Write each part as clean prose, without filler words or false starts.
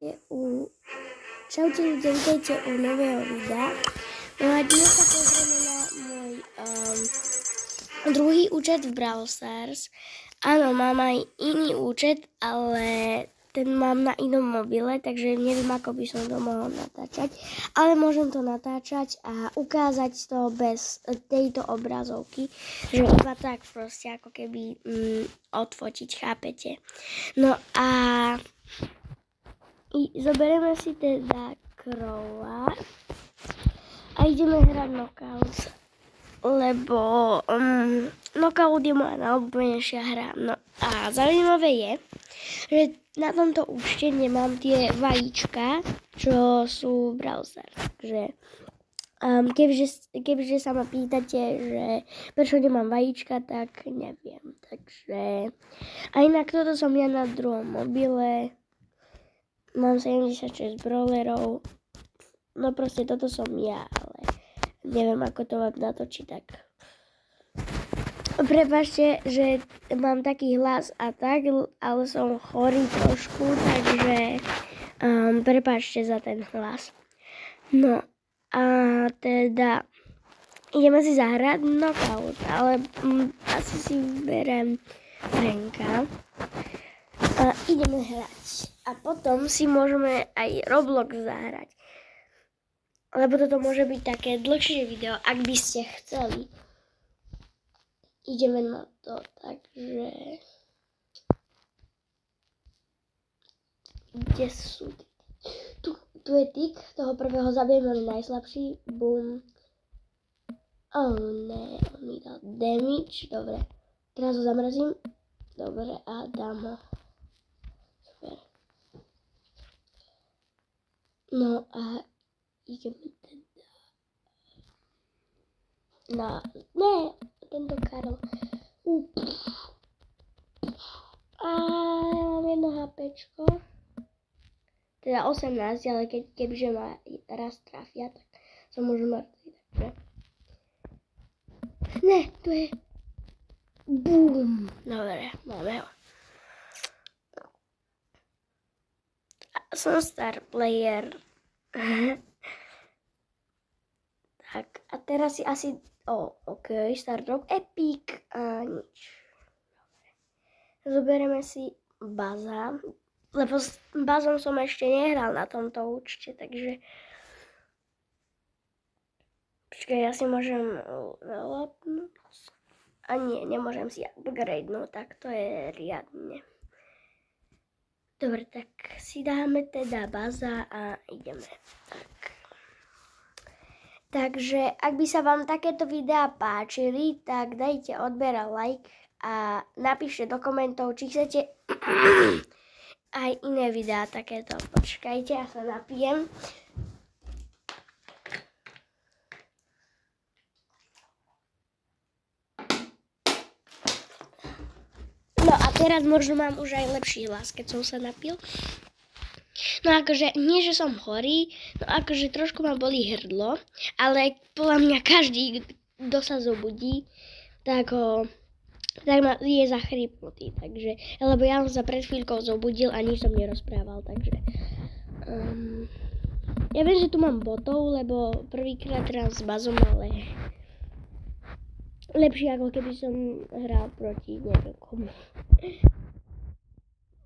Čaute ľudia, vítajte u nového videa. No a dnes sa pozrieme na môj druhý účet v Brawl Stars. Áno, mám aj iný účet, ale ten mám na inom mobile, takže neviem, ako by som to mohol natáčať. Ale môžem to natáčať a ukázať to bez tejto obrazovky, že iba tak proste, ako keby odfotiť, chápete? No a zoberieme si teda Crowa a ideme hrať Knockout, lebo Knockout je moja najobľúbenejšia hra. No a zaujímavé je, že na tomto účte nemám tie vajíčka, čo sú v Brawl Stars. Takže kebyže sa ma pýtate, že prečo nemám vajíčka, tak neviem. Takže a inak toto som ja na druhom mobile. Mám 76 brawlerov, no proste toto som ja, ale neviem, ako to vám natočiť tak. Prepáčte, že mám taký hlas a tak, ale som chorý trošku, takže prepáčte za ten hlas. No a teda ideme si zahrať Knockout, ale asi si vyberiem Franka. A ideme hrať. A potom si môžeme aj Roblox zahrať. Lebo toto môže byť také dlhšie video, ak by ste chceli. Ideme na to, takže... Kde sú? Tu je tik, toho prvého zabijem, on je najslabší. Bum. Oh ne, on mi dal damage. Dobre. Teraz ho zamrazím. Dobre, a dám ho. No a ideme teda na... Ne, tento Karol. A ja mám jedno HPčko. Teda 18, ale kebyže ma raz trafia, tak som už mŕtvý. Takže... Ne, tu je... Bum. Dobre, máme ho. Som star player. Tak, a teraz si asi... ok, start drop epic a nič. Dobre. Zoberieme si Baza, lebo s Bazom som ešte nehral na tomto účte, takže... Počkaj, ja si môžem levelupnúť. A nie, nemôžem si upgradenúť, tak to je riadne. Dobre, tak si dáme teda Baza a ideme. Takže ak by sa vám takéto videá páčili, tak dajte odber a like a napíšte do komentov, či chcete aj iné videá takéto. Počkajte, ja sa napijem. No a teraz možno mám už aj lepší hlas, keď som sa napil. No akože, nie že som chorý, no akože trošku ma bolí hrdlo, ale podľa mňa každý, kto sa zobudí, tak je zachrypnutý, takže, lebo ja som sa pred chvíľkou zobudil a nič som nerozprával, takže ja viem, že tu mám botov, lebo prvýkrát hrám s Bazom, ale lepšie ako keby som hral proti neviem komu.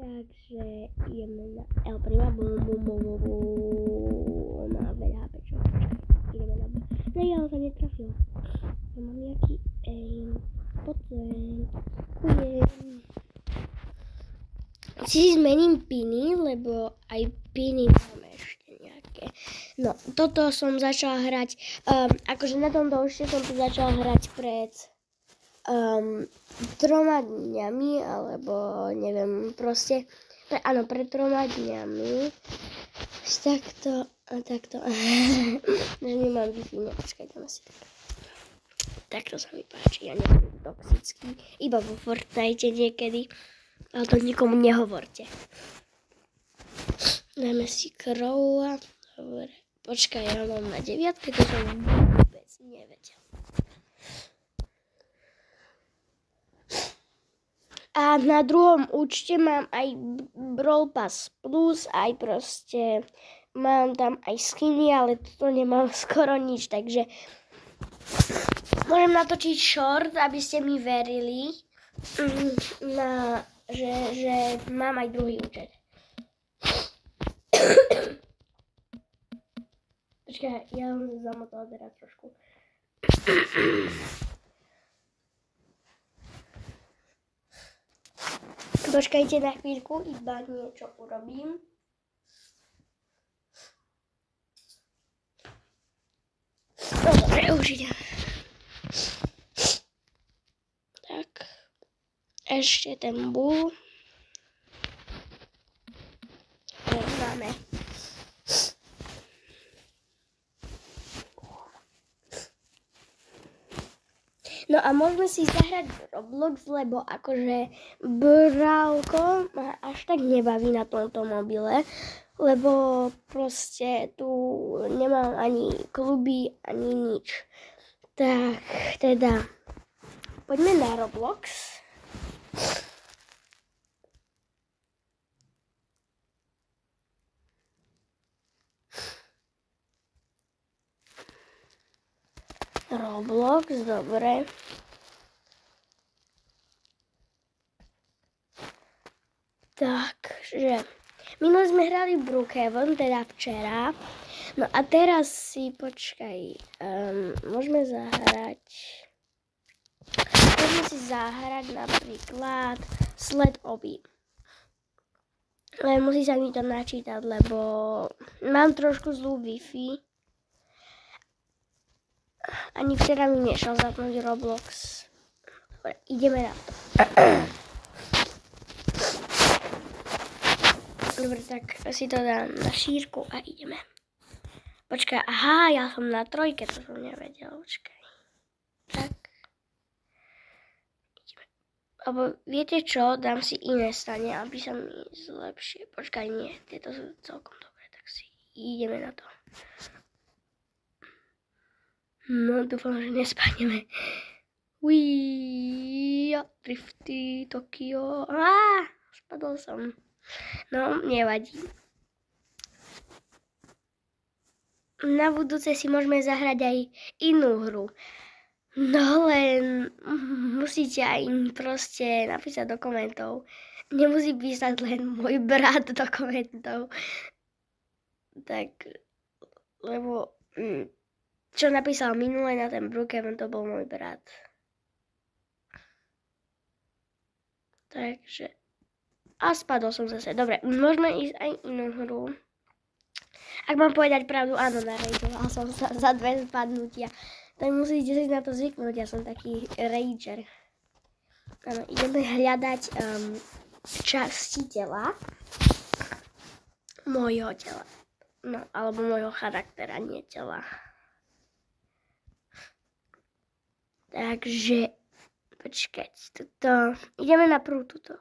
Takže ideme na El Prima. Bum. Má veľa HPčov. Ideme na... Ne, ja ho sa netrafil. Ja mám nejaký aim. Poďme. Kujem. Si zmením piny, lebo aj piny máme ešte nejaké. No, toto som začala hrať. Akože na tomto účte som to začala hrať pred 3 dňami, alebo neviem, proste, pred 3 dňami. Takto, že nemám Wi-Fi, počkaj, tam asi takto sa mi páči, ja neviem, toxický, iba vo Fortnite niekedy, ale to nikomu nehovorte. Dáme si Crowa, dobre, počkaj, ja mám na 9, to som vôbec nevedel. A na druhom účte mám aj Brawl Pass Plus, aj proste mám tam aj skiny, ale toto nemám skoro nič, takže môžem natočiť short, aby ste mi verili, že mám aj druhý účet. Počkaj, ja som zamotala teraz trošku. Počkajte na chvíľku, iba niečo urobím. No dobre, už idem. Tak, ešte ten bul. Máme. No a môžeme si zahrať Roblox, lebo akože Brawlko ma až tak nebaví na tomto mobile, lebo proste tu nemám ani kluby, ani nič. Tak teda, poďme na Roblox. Roblox, dobre. Takže, minule sme hrali Brookhaven, teda včera. No a teraz si, počkaj, môžeme si zahrať napríklad Sled Obby. Ale musí sa mi to načítať, lebo mám trošku zlú Wi-Fi. Ani včera mi nešiel zapnúť Roblox. Dobre, ideme na to. Dobre, tak si to dám na šírku a ideme. Počkaj, aha, ja som na 3, to som nevedel, počkaj. Tak. Ideme. Alebo viete čo, dám si iné stane, aby sa mi zlepšie. Počkaj, nie, tieto sú celkom dobré, tak si ideme na to. No, dúfam, že nespadneme. Drifty, Tokio. Spadol som. No, nevadí. Na budúce si môžeme zahrať aj inú hru. No len musíte aj proste napísať do komentov. Nemusí písať len môj brat do komentov. Tak, lebo čo napísal minule na ten Brookhaven, to bol môj brat. Takže, a spadol som zase. Dobre, môžeme ísť aj inú hru. Ak mám povedať pravdu, áno, narejdoval som sa za 2 spadnutia. Tak musíte si na to zvyknúť, ja som taký rager. Áno, ideme hľadať časti tela. Mojho tela. No, alebo mojho charaktera, nie tela. Takže, počkať, toto, ideme na prvú túto.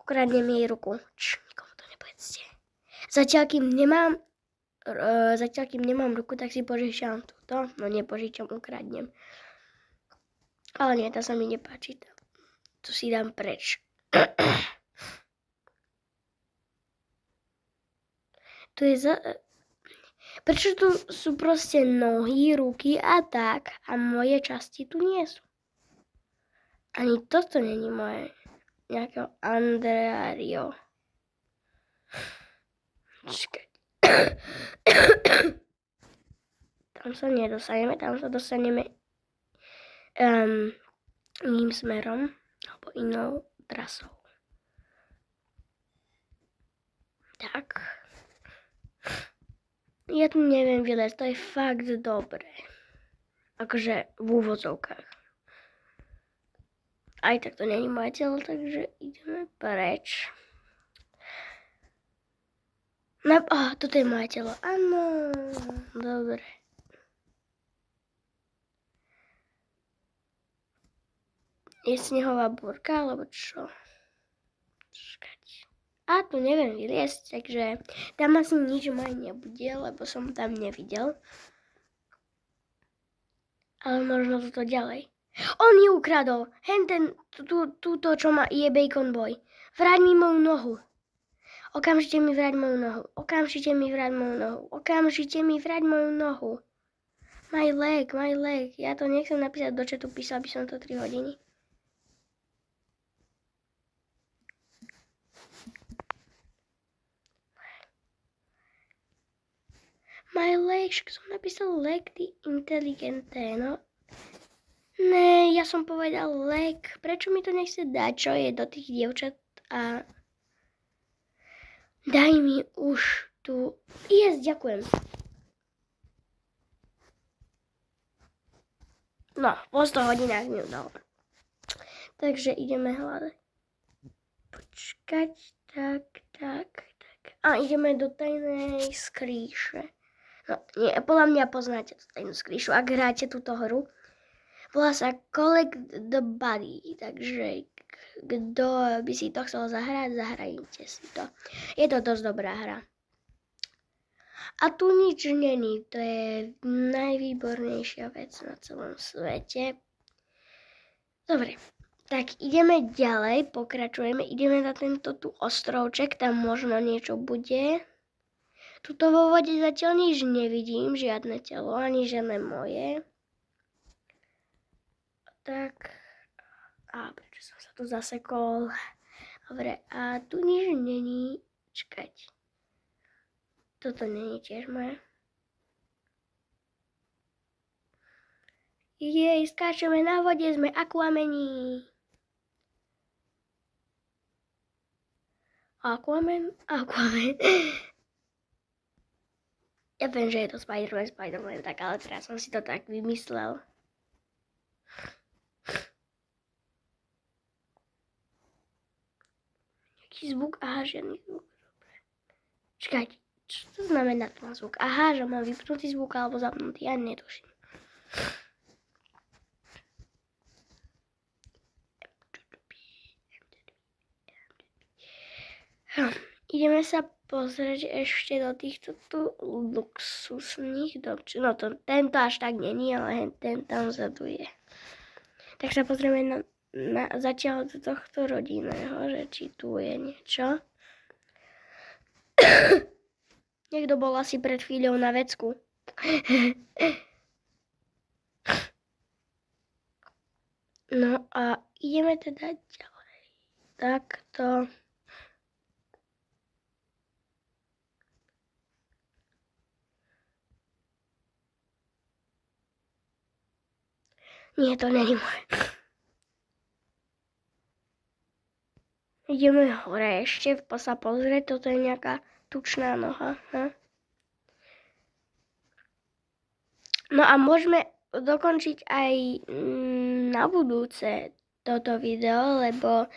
Ukradnem jej ruku. Nikomu to nepovedzte. Zatiaľ, kým nemám ruku, tak si požičam túto. No nepožičam, ukradnem. Ale nie, to sa mi nepáči. To si dám preč. Tu je Prečo tu sú proste nohy, ruky a tak a moje časti tu nie sú? Ani toto není moje. Nejakého Andreario. Čakaj. Tam sa nedostaneme, tam sa dostaneme iným smerom alebo inou trasou. Tak. Ja tu neviem vylezt, to je fakt dobré. Akože v úvodzovkách. Aj tak to není moje telo, takže ideme preč. Toto je moje telo. Áno, dobre. Je snehová búrka, alebo čo? A tu neviem vyliesť, takže tam asi nič moje nebude, lebo som tam nevidel. Ale možno toto ďalej. On ju ukradol. Henten, túto, čo je Bacon Boy. Vráť mi moju nohu. Okamžite mi vráť moju nohu. Okamžite mi vráť moju nohu. Okamžite mi vráť moju nohu. My leg. Ja to nechcem napísať do chatu, písal by som to 3 hodiny. My leg, však som napísal leg, ty inteligenté, no. Ne, ja som povedal leg. Prečo mi to nechce dať, čo je do tých dievčat a... Daj mi už tu... Yes, ďakujem. No, po 100 hodinách mi udal. Takže ideme hľadať. Počkať, tak. A ideme do tajnej skrýše. No, nie, podľa mňa poznáte tú tajnú skrýšu, ak hráte túto hru. Volá sa Collect the Body, takže kto by si to chcel zahrať, zahrajte si to. Je to dosť dobrá hra. A tu nič není, to je najvýbornejšia vec na celom svete. Dobre, tak ideme ďalej, pokračujeme, ideme na tento tu ostrovček, tam možno niečo bude. Tuto vo vode zatiaľ nič nevidím, žiadne telo, ani žiadne moje. Tak, a prečo som sa tu zasekol? Dobre, a tu nič není, čakať. Toto není tiež moje. Jej, skáčeme na vode, sme Aquameni. Aquaman. Ja viem, že je to Spider-Man, tak ale teraz som si to tak vymyslel. Jaký zvuk? Aha, žiadny zvuk. Dobre. Čakajte, čo to znamená ten zvuk? Aha, že mám vypnutý zvuk alebo zapnutý, ja netuším. Ideme sa pozrieť ešte do týchto tu luxusných domčekov. No tento až tak není, ale ten tam vzadu je. Tak sa pozrieme na zatiaľ do tohto rodinného, že či tu je niečo. Niekto bol asi pred chvíľou na vecku. No a ideme teda ďalej. Takto. Nie, to není moje. Ideme hore ešte sa pozrieť, toto je nejaká tučná noha. No a môžeme dokončiť aj na budúce toto video, lebo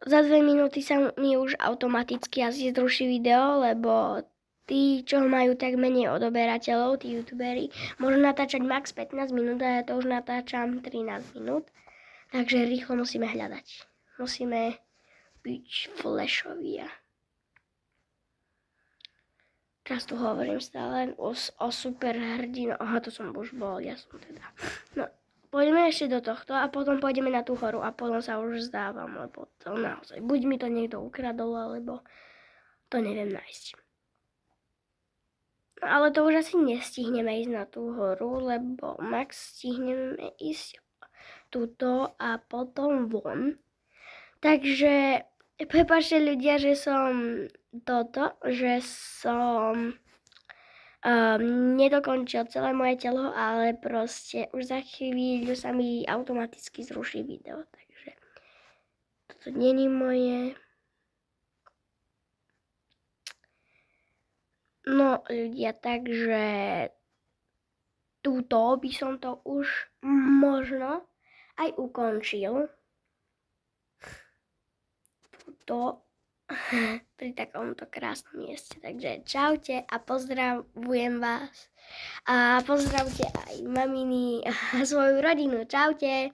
za 2 minúty sa mi už automaticky asi zruší video, lebo tí, čo majú tak menej odoberateľov, tí youtuberi, môžu natáčať max 15 minút a ja to už natáčam 13 minút. Takže rýchlo musíme hľadať. Musíme byť flashoví. Teraz tu hovorím stále o superhrdino. Aha, to som už bol, ja som teda. No, poďme ešte do tohto a potom pôjdeme na tú horu a potom sa už zdávam, lebo to naozaj, buď mi to niekto ukradol, alebo to neviem nájsť. Ale to už asi nestihneme ísť na tú horu, lebo max stihneme ísť tuto a potom von. Takže prepáčte ľudia, že som nedokončil celé moje telo, ale proste už za chvíľu sa mi automaticky zruší video, takže toto není moje. No ľudia, takže túto by som to už možno aj ukončil. Túto pri takomto krásnom mieste. Takže čaute a pozdravujem vás. A pozdravte aj maminy a svoju rodinu. Čaute.